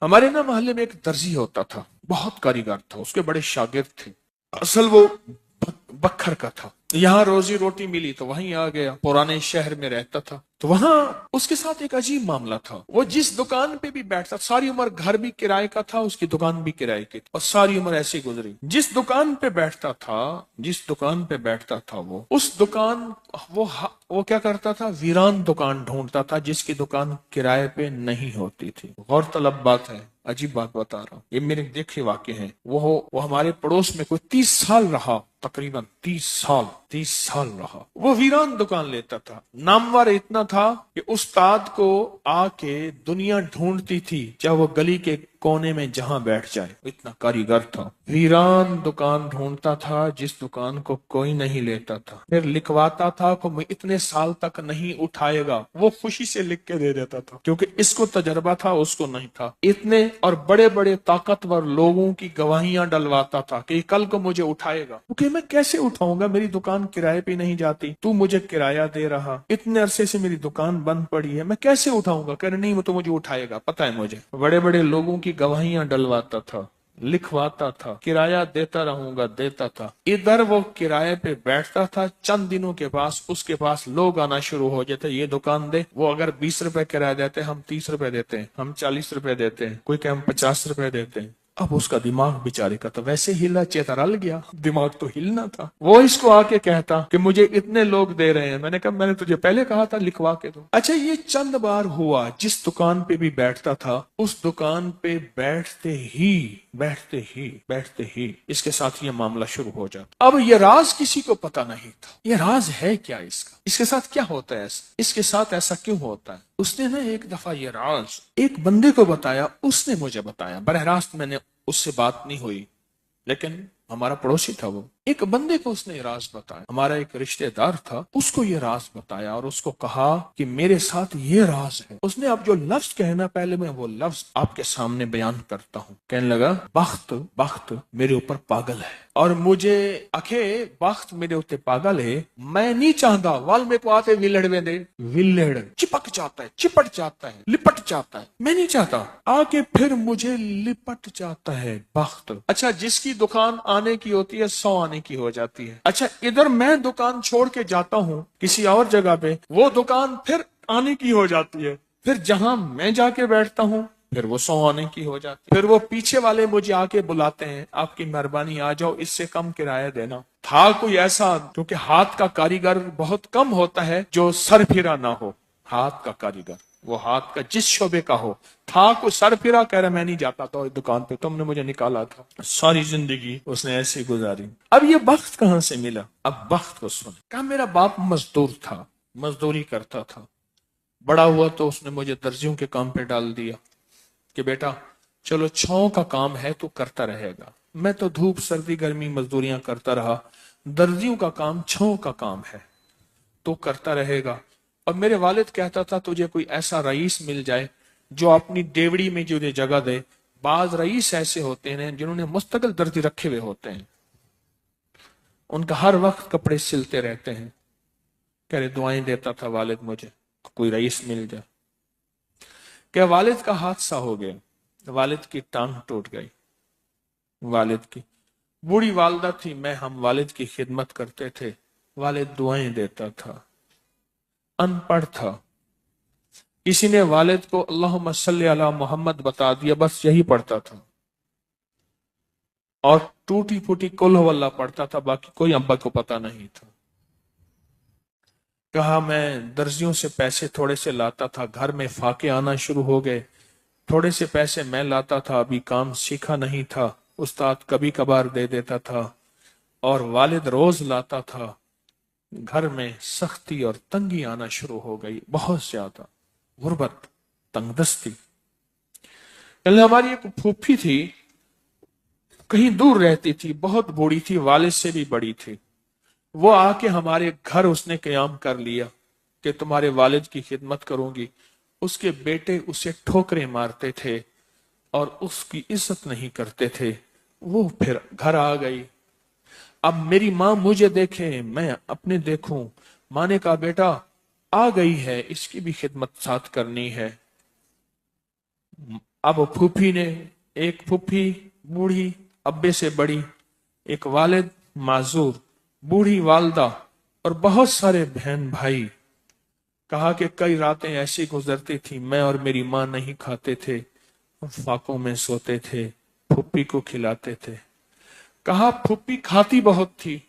हमारे ना मोहल्ले में एक दर्जी होता था, बहुत कारीगर था, उसके बड़े शागिर्द थे। असल वो बखर का था। यहाँ रोजी रोटी मिली तो वहीं आ गया, पुराने शहर में रहता था। तो वहां उसके साथ एक अजीब मामला था। वो जिस दुकान पे भी बैठता, सारी उम्र घर भी किराए का था, उसकी दुकान भी किराए की थी, और सारी उम्र ऐसे ही गुजरी। जिस दुकान पे बैठता था, जिस दुकान पे बैठता था वो, उस दुकान वो क्या करता था, वीरान दुकान ढूंढता था जिसकी दुकान किराए पे नहीं होती थी। गौरतलब बात है, अजीब बात बता रहा हूँ, ये मेरे देखे वाक़े हैं। वो हमारे पड़ोस में कोई 30 साल रहा, तकरीबन 30 साल रहा। वो वीरान दुकान लेता था। नामवर इतना था कि उस्ताद को आके दुनिया ढूंढती थी, चाहे वो गली के कोने में जहां बैठ जाए, इतना कारीगर था। वीरान दुकान ढूंढता था जिस दुकान को कोई नहीं लेता था, फिर लिखवाता था कि मैं इतने साल तक नहीं उठाएगा, वो खुशी से लिख के दे देता था, क्योंकि इसको तजर्बा था, उसको नहीं था। इतने और बड़े बड़े ताकतवर लोगों की गवाहियां डलवाता था कि कल को मुझे उठाएगा। क्योंकि मैं कैसे उठाऊंगा, मेरी दुकान किराए पे नहीं जाती, तू मुझे किराया दे रहा, इतने अरसे से मेरी दुकान बंद पड़ी है, मैं कैसे उठाऊंगा। कह रहे नहीं, वो तो मुझे उठाएगा, पता है मुझे। बड़े बड़े लोगों की गवाहियां डलवाता था, लिखवाता था, किराया देता रहूंगा, देता था। इधर वो किराए पे बैठता था, चंद दिनों के पास उसके पास लोग आना शुरू हो जाते, ये दुकान दे। वो अगर 20 रुपए किराया देते, हम 30 रुपए देते हैं, हम 40 रुपए देते हैं, कोई कह हम 50 रुपए देते हैं। अब उसका दिमाग बेचारे का तो वैसे हिला चेतरल गया, दिमाग तो हिलना था। वो इसको आके कहता कि मुझे इतने लोग दे रहे हैं। मैंने कहा मैंने तुझे पहले कहा था लिखवा के दो। अच्छा, ये चंद बार हुआ। जिस दुकान पे भी बैठता था, उस दुकान पे बैठते ही इसके साथ ये मामला शुरू हो जाता। अब ये राज किसी को पता नहीं था, ये राज है क्या इसका, इसके साथ क्या होता है, इसके साथ ऐसा क्यों होता है। उसने ना एक दफा ये राज एक बंदे को बताया, उसने मुझे बताया। बरह रास्त मैंने उससे बात नहीं हुई, लेकिन हमारा पड़ोसी था वो। एक बंदे को उसने ये राज बताया, हमारा एक रिश्तेदार था, उसको ये राज बताया और उसको कहा कि मेरे साथ ये राज है। उसने अब जो लफ्ज कहना, पहले मैं वो लफ्ज आपके सामने बयान करता हूँ। कहने लगा, बख्त मेरे ऊपर पागल है, और मुझे अखे बख्त मेरे ऊपर पागल है। मैं नहीं चाहता वाल में को आते विलड़ में दे, विलड़ चिपक जाता है, चिपट जाता है, लिपट जाता है। मैं नहीं चाहता, आके फिर मुझे लिपट जाता है बख्त। अच्छा, जिसकी दुकान आने की होती है 100 आने की हो जाती है। अच्छा, इधर मैं दुकान छोड़ के जाता हूँ किसी और जगह पे, वो दुकान फिर आने की हो जाती है। फिर जहां मैं जाके बैठता हूँ, फिर वो 100 आने की हो जाती है। फिर वो पीछे वाले मुझे आके बुलाते हैं, आपकी मेहरबानी आ जाओ, इससे कम किराया देना। था कोई ऐसा, क्योंकि हाथ का कारीगर बहुत कम होता है जो सर फिरा ना हो। हाथ का कारीगर, वो हाथ का जिस शोबे का हो, था को सर फिरा, कह रहा मैं नहीं जाता था दुकान पे, तुमने मुझे निकाला था। सारी जिंदगी उसने ऐसी गुजारी। अब ये बख्त कहां से मिला, अब बख्त को सुन। कहा मेरा बाप मजदूर था, मजदूरी करता था। बड़ा हुआ तो उसने मुझे दर्जियों के काम पे डाल दिया कि बेटा चलो छांव का काम है तो करता रहेगा। मैं तो धूप सर्दी गर्मी मजदूरियां करता रहा, दर्जियों का काम छांव का काम है तो करता रहेगा। और मेरे वालिद कहता था तुझे कोई ऐसा रईस मिल जाए जो अपनी डेवड़ी में तुझे जगह दे। बाज रईस ऐसे होते हैं जिन्होंने मुस्तकिल दर्जी रखे हुए होते हैं, उनका हर वक्त कपड़े सिलते रहते हैं। कह रहे दुआएं देता था वालिद मुझे कोई रईस मिल जाए। क्या वालिद का हादसा हो गया, वालिद की टांग टूट गई। वालिद की बूढ़ी वालदा थी, मैं हम वालिद की खिदमत करते थे। वालिद दुआएं देता था, अनपढ़ था। किसी ने वालिद को अल्लाहुम्मा सल्ली अला मोहम्मद बता दिया, बस यही पढ़ता था, और टूटी फूटी कुल हुवल्लाह पढ़ता था, बाकी कोई अब्बा को पता नहीं था। कहा मैं दर्जियों से पैसे थोड़े से लाता था, घर में फाके आना शुरू हो गए। थोड़े से पैसे मैं लाता था, अभी काम सीखा नहीं था, उस्ताद कभी कभार दे देता था, और वालिद रोज लाता था। घर में सख्ती और तंगी आना शुरू हो गई, बहुत ज्यादा गुर्बत, तंगदस्ती। हमारी एक फूफी थी, कहीं दूर रहती थी, बहुत बूढ़ी थी, वालिद से भी बड़ी थी। वो आके हमारे घर उसने कयाम कर लिया कि तुम्हारे वालिद की खिदमत करूंगी। उसके बेटे उसे ठोकरें मारते थे और उसकी इज्जत नहीं करते थे। वो फिर घर आ गई। अब मेरी माँ मुझे देखे, मैं अपने देखूं। माँ ने कहा बेटा आ गई है, इसकी भी खिदमत साथ करनी है। अब फूफी ने, एक फूफी बूढ़ी अब्बे से बड़ी, एक वालिद माजूर, बूढ़ी वालदा और बहुत सारे बहन भाई। कहा कि कई रातें ऐसी गुजरती थी, मैं और मेरी माँ नहीं खाते थे, हम फाकों में सोते थे, फूफी को खिलाते थे। कहा फूफी खाती बहुत थी,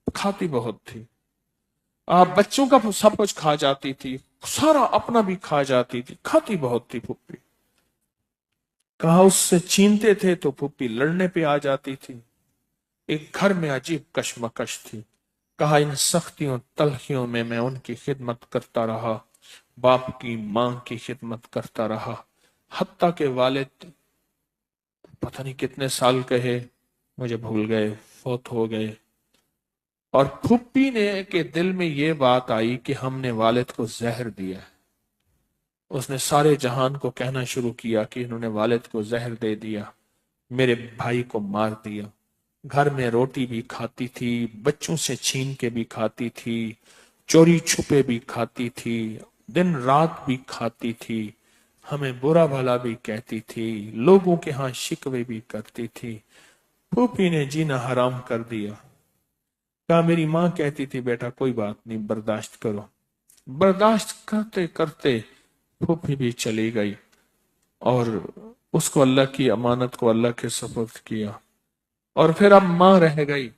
खाती बहुत थी। आप बच्चों का सब कुछ खा जाती थी, सारा अपना भी खा जाती थी, खाती बहुत थी फूफी। कहा उससे छीनते थे तो फूफी लड़ने पे आ जाती थी। एक घर में अजीब कशमकश थी। कहा इन सख्तियों तलखियों में मैं उनकी खिदमत करता रहा, बाप की मां की खिदमत करता रहा, हत्ता के वालिद पता नहीं कितने साल कहे, मुझे भूल गए, फौत हो गए। और फुप्पी ने के दिल में ये बात आई कि हमने वालिद को जहर दिया है। उसने सारे जहान को कहना शुरू किया कि इन्होंने वालिद को जहर दे दिया, मेरे भाई को मार दिया। घर में रोटी भी खाती थी, बच्चों से छीन के भी खाती थी, चोरी छुपे भी खाती थी, दिन रात भी खाती थी, हमें बुरा भला भी कहती थी, लोगों के यहाँ शिकवे भी करती थी। फूफी ने जीना हराम कर दिया। कहा मेरी माँ कहती थी बेटा कोई बात नहीं, बर्दाश्त करो। बर्दाश्त करते करते फूफी भी चली गई और उसको अल्लाह की अमानत को अल्लाह के सुपुर्द किया। और फिर अब माँ रह गई।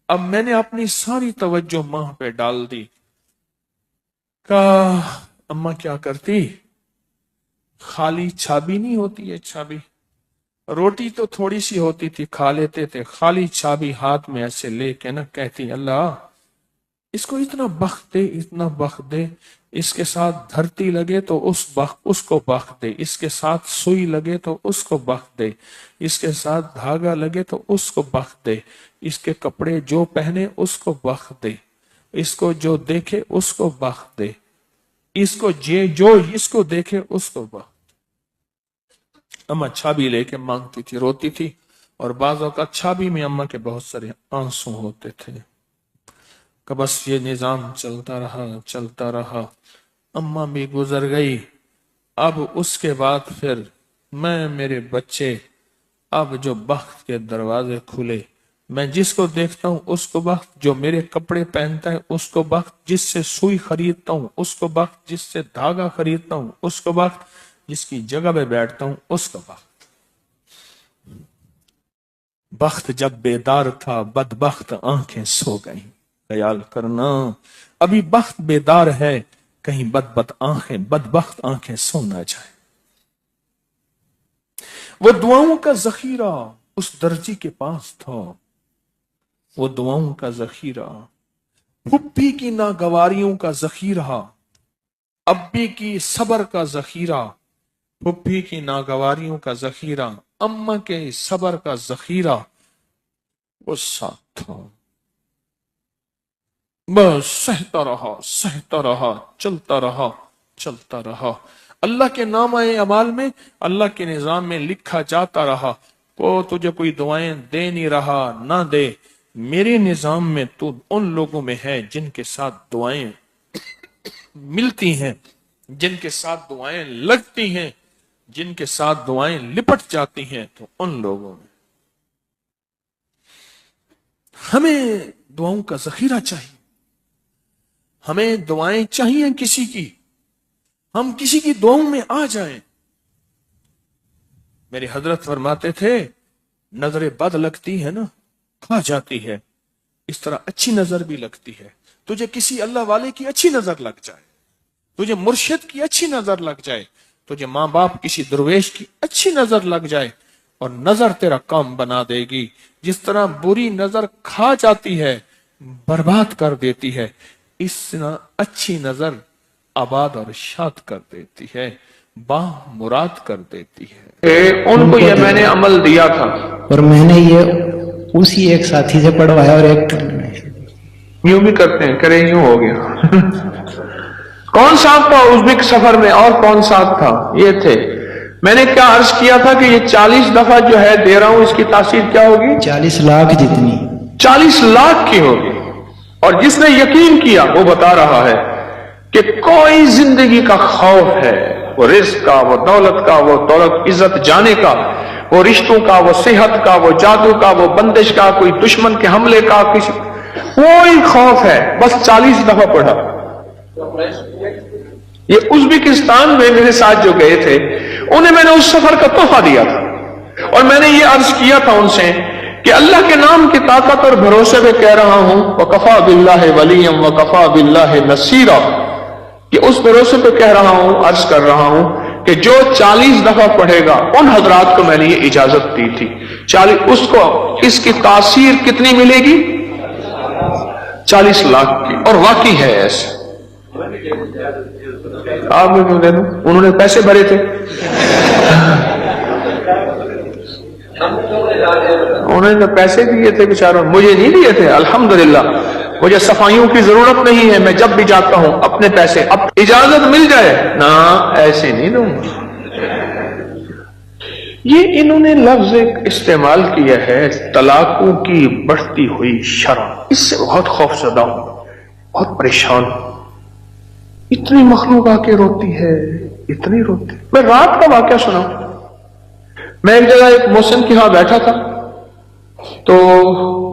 अब मैंने अपनी सारी तवज्जो माँ पे डाल दी। कहा अम्मा क्या करती, खाली छाबी नहीं होती है, छाबी, रोटी तो थोड़ी सी होती थी, खा लेते थे, खाली छाबी हाथ में ऐसे लेके ना कहती अल्लाह इसको इतना बख्त दे, इतना बख्त दे, इसके साथ धरती लगे तो उसको बख्त दे, इसके साथ सुई लगे तो उसको बख्त दे, इसके साथ धागा लगे तो उसको बख्त दे, इसके कपड़े जो पहने उसको बख्त दे, इसको जो देखे उसको बख्त दे, इसको जो इसको देखे उसको बख्त। अम्मा छाबी लेके मांगती थी, रोती थी, और बाज़ों का छाबी में अम्मा के बहुत सारे आंसू होते थे। कि बस ये निजाम चलता रहा। अम्मा भी गुजर गई। अब उसके बाद फिर मैं, मेरे बच्चे, अब जो बख्त के दरवाजे खुले, मैं जिसको देखता हूं उसको बख्त, जो मेरे कपड़े पहनता है उसको बख्त, जिससे सुई खरीदता हूं उसको बख्त, जिससे धागा खरीदता हूं उसको बख्त, जिसकी जगह पे बैठता हूं उसको बख्त। बख्त जब बेदार था बदबख्त आंखें सो गईं। ख्याल करना अभी बख्त बेदार है, कहीं बदबख्त आंखें सो ना जाए। वो दुआओं का जखीरा उस दर्जी के पास था, वो दुआओं का जखीरा, फुप्पी की नागवारियों का जखीरा, अब्बी की सबर का जखीरा, फुप्पी की नागवारियों का जखीरा, अम्मा के सबर का जखीरा वो साथ था। बस सहता रहा, चलता रहा। अल्लाह के नामाए अमाल में, अल्लाह के निजाम में लिखा जाता रहा। वो तुझे कोई दुआएं दे नहीं रहा, ना दे, मेरे निजाम में तू उन लोगों में है जिनके साथ दुआएं मिलती हैं, जिनके साथ दुआएं लगती हैं, जिनके साथ दुआएं लिपट जाती हैं, तो उन लोगों में। हमें दुआओं का जखीरा चाहिए, हमें दुआएं चाहिए किसी की, हम किसी की दुआओं में आ जाएं। मेरे हजरत फरमाते थे नजर बद लगती है ना, खा जाती है, इस तरह अच्छी नजर भी लगती है। तुझे किसी अल्लाह वाले की अच्छी नजर लग जाए, तुझे मुर्शिद की अच्छी नजर लग जाए, तुझे माँ बाप किसी दरवेश की अच्छी नजर लग जाए, और नजर तेरा काम बना देगी। जिस तरह बुरी नजर खा जाती है, बर्बाद कर देती है, इस तरह अच्छी नजर आबाद और शाद कर देती है, मुराद कर देती है। उनको ये मैंने अमल दिया था और मैंने ये उसी एक साथी से पढ़वाया, और एक यूं भी करते हैं, करे यूं हो गया। कौन साथ था उज़्बेक सफर में, और कौन साथ था, ये थे। मैंने क्या अर्ज किया था कि ये 40 दफा जो है दे रहा हूं, इसकी तासीर क्या होगी? 40 लाख जितनी, 40 लाख की होगी। और जिसने यकीन किया वो बता रहा है कि कोई जिंदगी का खौफ है, وہ رزق کا، وہ دولت کا، وہ دولت عزت جانے کا، وہ رشتوں کا، وہ صحت کا، وہ جادو کا، وہ بندش کا، کوئی دشمن کے حملے کا، کسی کوئی خوف ہے. بس 40 دفعہ پڑھا. یہ ازبکستان میں میرے ساتھ جو گئے تھے انہیں میں نے اس سفر کا تحفہ دیا تھا، اور میں نے یہ عرض کیا تھا ان سے کہ اللہ کے نام کی طاقت اور بھروسے پہ کہہ رہا ہوں وَكَفَى بِاللَّهِ وَلِيًّا وَكَفَى بِاللَّهِ نَصِيرًا، کہ اس بھروسے پہ کہہ رہا ہوں، عرض کر رہا ہوں کہ جو 40 دفعہ پڑھے گا، ان حضرات کو میں نے یہ اجازت دی تھی 40، اس کو اس کی تاثیر کتنی ملے گی؟ 40 لاکھ کی. اور واقعی ہے ایسے. آپ میں کیوں دے دوں؟ انہوں نے پیسے بھرے تھے، انہوں نے پیسے دیے تھے بیچاروں، مجھے نہیں دیے تھے. الحمدللہ مجھے صفائیوں کی ضرورت نہیں ہے، میں جب بھی جاتا ہوں اپنے پیسے، اب اجازت مل جائے نا ایسے نہیں دوں گا. یہ انہوں نے لفظ ایک استعمال کیا ہے طلاقوں کی بڑھتی ہوئی شرح. اس سے بہت خوف زدہ ہوں، بہت پریشان ہوں. اتنی مخلوق آ کے روتی ہے، اتنی روتی. میں رات کا واقعہ سنا. میں ایک جگہ ایک محسن کے ہاں بیٹھا تھا، تو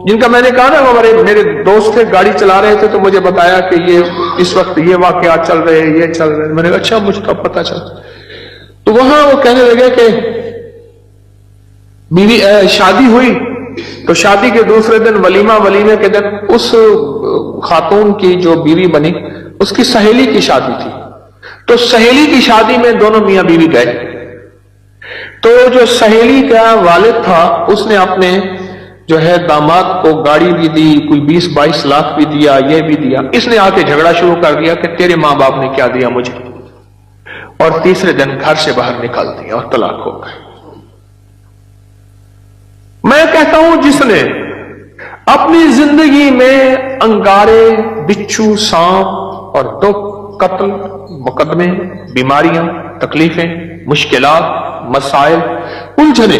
جن کا میں نے کہا نا وہ میرے دوست تھے، گاڑی چلا رہے تھے، تو مجھے بتایا کہ یہ اس وقت یہ واقعات چل رہے ہیں، یہ چل رہے ہیں. میں نے کہا اچھا، مجھے کب پتا چلا. تو وہاں وہ کہنے لگے کہ بیوی شادی ہوئی تو شادی کے دوسرے دن ولیمے کے دن اس خاتون کی جو بیوی بنی اس کی سہیلی کی شادی تھی. تو سہیلی کی شادی میں دونوں میاں بیوی گئے. تو جو سہیلی کا والد تھا اس نے اپنے جو ہے داماد کو گاڑی بھی دی، کوئی 20-22 لاکھ بھی دیا، یہ بھی دیا. اس نے آ کے جھگڑا شروع کر دیا کہ تیرے ماں باپ نے کیا دیا مجھے، اور تیسرے دن گھر سے باہر نکال دیا اور طلاق ہو گئے. میں کہتا ہوں جس نے اپنی زندگی میں انگارے، بچھو، سانپ اور دکھ، قتل، مقدمے، بیماریاں، تکلیفیں، مشکلات، مسائل، الجھنے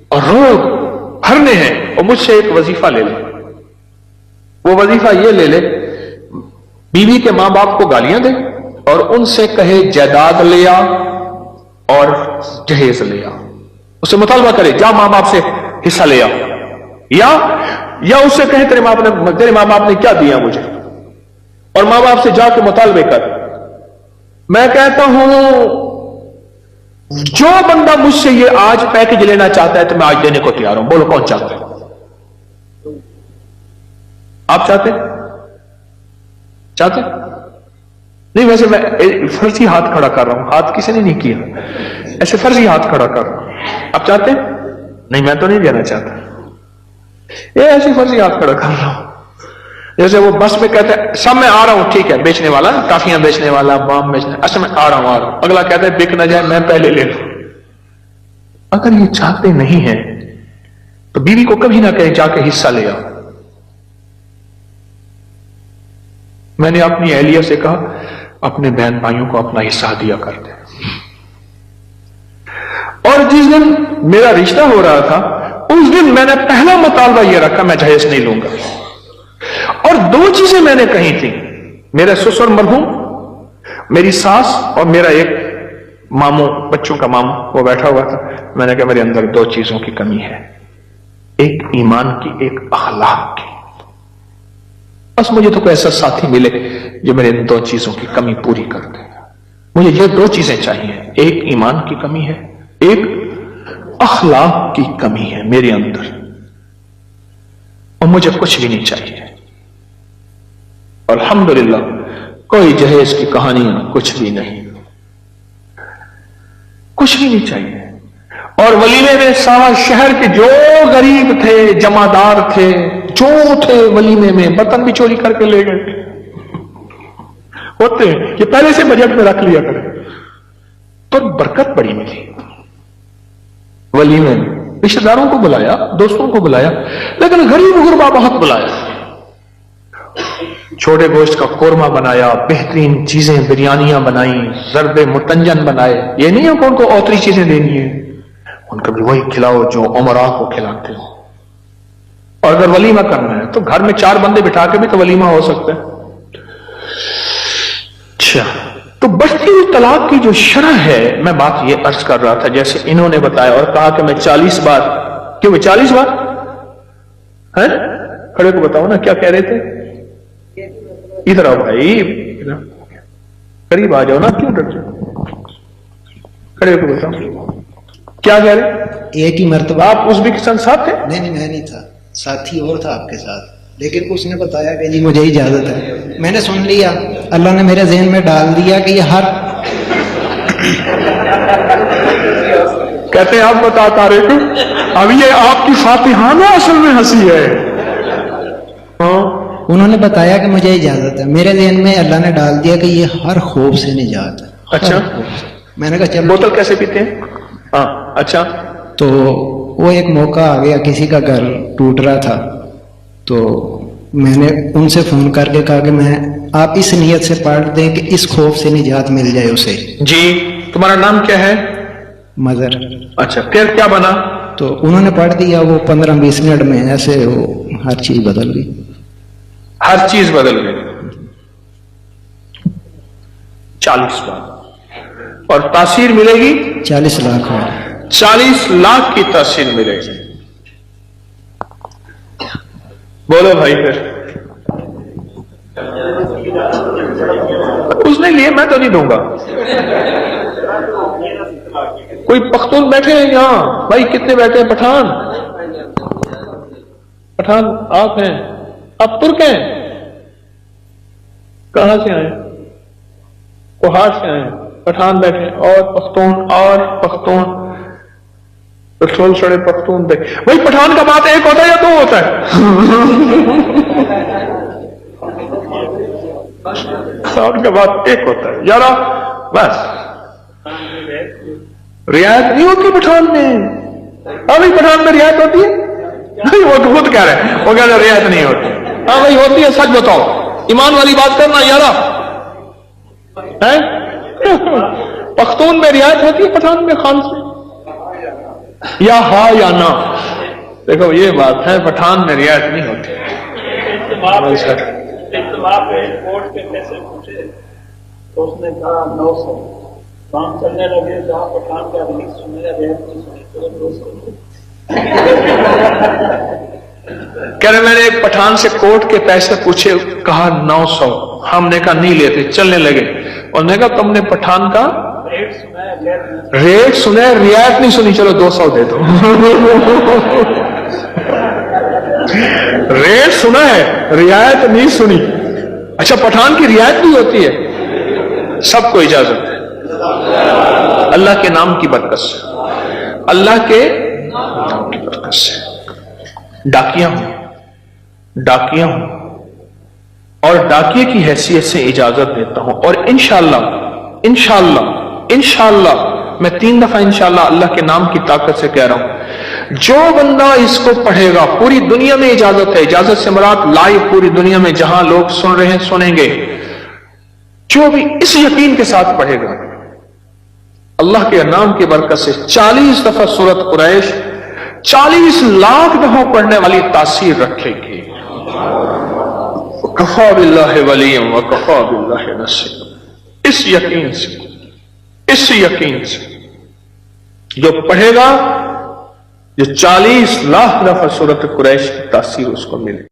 اور روگ بھرنے ہیں، اور مجھ سے ایک وظیفہ لے لے. وہ وظیفہ یہ لے لے بیوی کے ماں باپ کو گالیاں دے اور ان سے کہے جائیداد لے آ اور جہیز لے آ. اس سے مطالبہ کرے جا ماں باپ سے حصہ لے آ، یا اس سے کہے تیرے ماں باپ نے کیا دیا مجھے، اور ماں باپ سے جا کے مطالبے کر. میں کہتا ہوں جو بندہ مجھ سے یہ آج پیکج لینا چاہتا ہے تو میں آج دینے کو تیار ہوں. بولو کون چاہتا ہے؟ آپ چاہتے نہیں؟ ویسے میں فرضی ہاتھ کھڑا کر رہا ہوں، ہاتھ کسی نے نہیں کیا، ایسے فرضی ہاتھ کھڑا کر رہا ہوں. آپ چاہتے ہیں؟ نہیں، میں تو نہیں دینا چاہتا. یہ ایسی فرضی ہاتھ کھڑا کر رہا ہوں جیسے وہ بس میں کہتے ہیں سب میں آ رہا ہوں، ٹھیک ہے، بیچنے والا، کافیاں بیچنے والا، بام بیچنے، اچھا میں آ رہا ہوں. اگلا کہتا ہے بک نہ جائے میں پہلے لے لوں. اگر یہ چاہتے نہیں ہیں تو بیوی کو کبھی نہ کہیں جا کے حصہ لے آؤ. میں نے اپنی اہلیہ سے کہا اپنے بہن بھائیوں کو اپنا حصہ دیا کرتے. اور جس دن میرا رشتہ ہو رہا تھا اس دن میں نے پہلا مطالبہ یہ رکھا میں جہیز نہیں لوں گا. اور 2 چیزیں میں نے کہی تھی، میرے سسر مرحوم، میری ساس اور میرا ایک ماموں، بچوں کا ماموں، وہ بیٹھا ہوا تھا. میں نے کہا میرے اندر 2 چیزوں کی کمی ہے، ایک ایمان کی، ایک اخلاق کی. بس مجھے تو کوئی ایسا ساتھی ملے جو میرے ان 2 چیزوں کی کمی پوری کر دے. مجھے یہ 2 چیزیں چاہیے، ایک ایمان کی کمی ہے، ایک اخلاق کی کمی ہے میرے اندر، اور مجھے کچھ بھی نہیں چاہیے. الحمدللہ کوئی جہیز کی کہانیاں کچھ بھی نہیں، کچھ بھی نہیں چاہیے. اور ولیمے میں سارا شہر کے جو غریب تھے، جمعدار تھے، جو تھے ولیمے میں، برتن بھی چوری کر کے لے گئے ہوتے ہیں. یہ پہلے سے بجٹ میں رکھ لیا کرے تو برکت بڑی ملی. ولیمے میں رشتہ داروں کو بلایا، دوستوں کو بلایا، لیکن غریب غربا بہت بلایا. چھوٹے گوشت کا قورمہ بنایا، بہترین چیزیں، بریانیاں بنائیں، ضرب متنجن بنائے. یہ نہیں ہے کہ ان کو اوتری چیزیں دینی ہیں، ان کو بھی وہی کھلاؤ جو عمراء کو کھلاتے ہو. اور اگر ولیمہ کرنا ہے تو گھر میں 4 بندے بٹھا کے بھی تو ولیمہ ہو سکتا ہے. اچھا تو بڑھتی ہوئی طلاق کی جو شرح ہے، میں بات یہ عرض کر رہا تھا، جیسے انہوں نے بتایا اور کہا کہ میں 40 بار، کیوں میں 40 بار ہے؟ کھڑے کو بتاؤ نا کیا کہہ رہے تھے؟ ادھر آؤ بھائی، قریب آ جاؤ نا، کیوں ڈر جاؤ؟ کھڑے کو بتاؤ کیا کہہ رہے؟ ایک ہی مرتبہ آپ ازبکستان صاحب تھے؟ نہیں میں نہیں تھا، ساتھی اور تھا آپ کے ساتھ، لیکن اس نے بتایا کہ جی مجھے اجازت ہے، میں نے سن لیا، اللہ نے میرے ذہن میں ڈال دیا کہ یہ ہر کہتے ہیں آپ بتا طارق، اب یہ آپ کی فاتحانہ اصل میں ہنسی ہے۔ ہاں انہوں نے بتایا کہ مجھے اجازت ہے، میرے ذہن میں اللہ نے ڈال دیا کہ یہ ہر خوف سے نجات ہے۔ اچھا، ہر خوف سے۔ میں نے کہا چلو، بوتل کیسے پیتے ہیں؟ ہاں اچھا، تو وہ ایک موقع آ گیا، کسی کا گھر ٹوٹ رہا تھا، تو میں نے ان سے فون کر کے کہا کہ آپ اس نیت سے پڑھ دیں کہ اس خوف سے نجات مل جائے اسے۔ جی تمہارا نام کیا ہے؟ مظہر۔ اچھا، پھر کیا بنا؟ تو انہوں نے پڑھ دیا، وہ 15-20 منٹ میں ایسے وہ ہر چیز بدل گئی۔ ہر چیز بدل گئی 40 بار، اور تاثیر ملے گی 40 لاکھ ہو۔ 40 لاکھ کی تاثیر ملے گی۔ بولو بھائی، پھر اس نے لیے، میں تو نہیں دوں گا۔ کوئی پختون بیٹھے ہیں یہاں بھائی؟ کتنے بیٹھے ہیں؟ پٹھان آپ ہیں؟ آپ ترک ہیں؟ کہاں سے آئے؟ کوہاٹ سے آئے؟ پٹھان بیٹھے ہیں، اور پختون پٹرول سڑے پختون دے بھائی۔ پٹھان کا بات ایک ہوتا ہے یا دو ہوتا ہے؟ پٹھان کا بات ایک ہوتا ہے یارا، بس رعایت نہیں ہوتی پٹھان میں۔ ابھی پٹھان میں رعایت ہوتی ہے؟ نہیں، وہ تو خود کہہ رہے ہیں، وہ کہہ رہے رعایت نہیں ہوتی۔ ہاں بھائی ہوتی ہے، سچ بتاؤ، ایمان والی بات کرنا یارا۔ پختون میں رعایت ہوتی ہے، پٹھان میں خان سے یا ہاں یا نہ؟ دیکھو یہ بات ہے، پٹھان میں رعایت نہیں ہوتی۔ کورٹ کے پیسے پوچھے تو اس نے کہا 900، کام چلنے لگے، جہاں پٹھان کا ریلیز سنے، ریٹ نہیں سنی، تو 200۔ کہہ رہے میں نے ایک پٹھان سے کورٹ کے پیسے پوچھے، کہا 900، ہم نے کہا نہیں لیتے، چلنے لگے، اور نے کہا تم نے پٹھان کا ریٹ سنا ہے، رعایت نہیں سنی، چلو 200 دے دو۔ ریٹ سنا ہے، رعایت نہیں سنی۔ اچھا، پٹھان کی رعایت بھی ہوتی ہے؟ سب کو اجازت ہے، اللہ کے نام کی برکت سے، اللہ کے نام کی برکت سے۔ ڈاکیاں ہوں اور ڈاکیے کی حیثیت سے اجازت دیتا ہوں، اور انشاءاللہ میں 3 دفعہ انشاءاللہ اللہ کے نام کی طاقت سے کہہ رہا ہوں، جو بندہ اس کو پڑھے گا، پوری دنیا میں اجازت ہے، اجازت سے مراد لائیو پوری دنیا میں جہاں لوگ سن رہے ہیں سنیں گے، جو بھی اس یقین کے ساتھ پڑھے گا، اللہ کے نام کی برکت سے 40 دفعہ سورۃ قریش 40 لاکھ دفعہ پڑھنے والی تاثیر رکھے گی۔ وَكَفَى بِاللَّهِ وَلِيًّا وَكَفَى بِاللَّهِ نَصِيرًا۔ اس یقین سے جو پڑھے گا، جو 40 لاکھ دفعہ سورۃ قریش کی تاثیر اس کو ملے۔